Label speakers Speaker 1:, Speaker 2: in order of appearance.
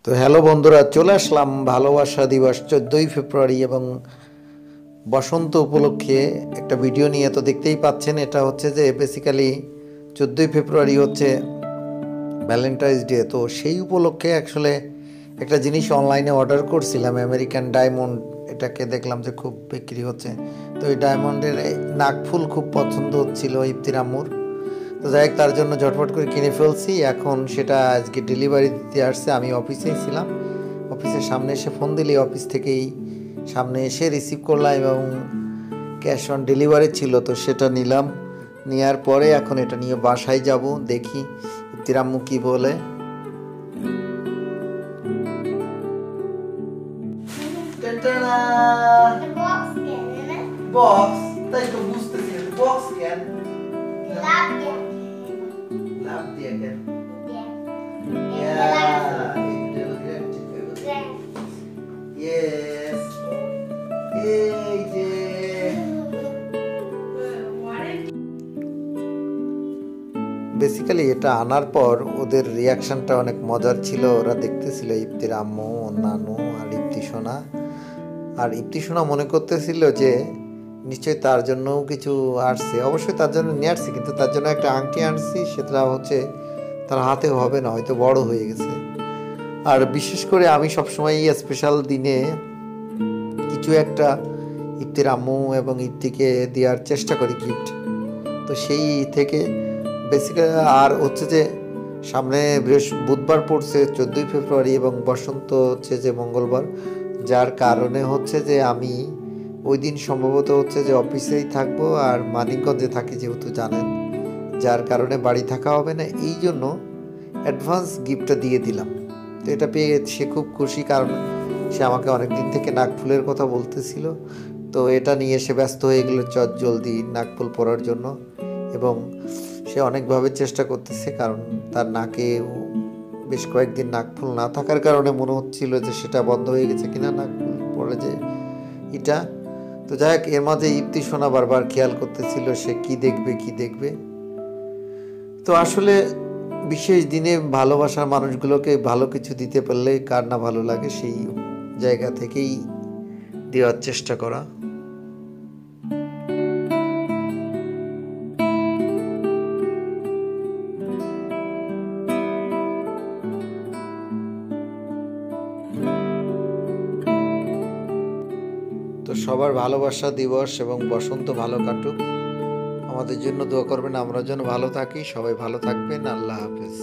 Speaker 1: তো হ্যালো বন্ধুরা, চলে আসলাম ভালোবাসা দিবস 14ই ফেব্রুয়ারি এবং বসন্ত উপলক্ষে একটা ভিডিও নিয়ে। তো দেখতেই পাচ্ছেন, এটা হচ্ছে যে বেসিক্যালি 14ই ফেব্রুয়ারি হচ্ছে ভ্যালেন্টাইন্স ডে। তো সেই উপলক্ষে অ্যাকচুয়ালি একটা জিনিস অনলাইনে অর্ডার করছিলাম, আমেরিকান ডায়মন্ড। এটাকে দেখলাম যে খুব বিক্রি হচ্ছে। তো এই ডায়মন্ডের নাকফুল খুব পছন্দ হচ্ছিল ইফতির আম্মুর। তো যাই হোক, তার জন্য ঝটফট করে কিনে ফেলছি। এখন সেটা আজকে ডেলিভারি দিতে আসছে। আমি অফিসেই ছিলাম, অফিসের সামনে এসে ফোন দিলে অফিস থেকেই সামনে এসে রিসিভ করলাম এবং ক্যাশ অন ডেলিভারি ছিল। তো সেটা নিলাম, নেওয়ার পরে এখন এটা নিয়ে বাসায় যাব, দেখি ইফতির আম্মু কী বলে। বক্স, তাই তো বুঝতেছি। বক্স কেন? লাভ দিয়ে কেন? Yes. এই যে বেসিক্যালি এটা আনার পর ওদের রিয়াকশনটা অনেক মজার ছিল। ওরা দেখতেছিল ইফতির আম্মু, নানু আর ইফতি সোনা। আর ইফতি সোনা মনে করতেছিল যে নিশ্চয়ই তার জন্যও কিছু আসছে। অবশ্যই তার জন্য নিয়ে আসছি, কিন্তু তার জন্য একটা আংটি আনছি, সেটা হচ্ছে তার হাতে হবে না, হয়তো বড় হয়ে গেছে। আর বিশেষ করে আমি সবসময় এই স্পেশাল দিনে কিছু একটা ইফতির আম্মু এবং ইফতিকে দেওয়ার চেষ্টা করি গিফট। তো সেই থেকে বেসিক্যালি আর হচ্ছে যে সামনে বুধবার পড়ছে 14ই ফেব্রুয়ারি এবং বসন্ত হচ্ছে যে মঙ্গলবার, যার কারণে হচ্ছে যে আমি ওই দিন সম্ভবত হচ্ছে যে অফিসেই থাকবো আর মানিকগঞ্জে থাকি যেহেতু জানেন, যার কারণে বাড়ি থাকা হবে না। এই জন্য অ্যাডভান্স গিফটটা দিয়ে দিলাম। তো এটা পেয়ে সে খুব খুশি, কারণ সে আমাকে অনেক দিন থেকে নাকফুলের কথা বলতেছিল। তো এটা নিয়ে সে ব্যস্ত হয়ে গেল জলদি নাকফুল পরার জন্য, এবং সে অনেকভাবে চেষ্টা করতেছে, কারণ তার নাকে বেশ কয়েকদিন নাকফুল না থাকার কারণে মনে হচ্ছিল যে সেটা বন্ধ হয়ে গেছে কিনা, নাকফুল পরে যে এটা। তো যাই হোক, এর মাঝে ইফতি সোনা বারবার খেয়াল করতেছিল সে কি দেখবে কি দেখবে। তো আসলে বিশেষ দিনে ভালোবাসার মানুষগুলোকে ভালো কিছু দিতে পারলে কার না ভালো লাগে, সেই জায়গা থেকেই দেওয়ার চেষ্টা করা। তো সবার ভালোবাসা দিবস এবং বসন্ত ভালো কাটুক। আমাদের জন্য দোয়া করবেন, আমরা যেন ভালো থাকি। সবাই ভালো থাকবেন। আল্লাহ হাফেজ।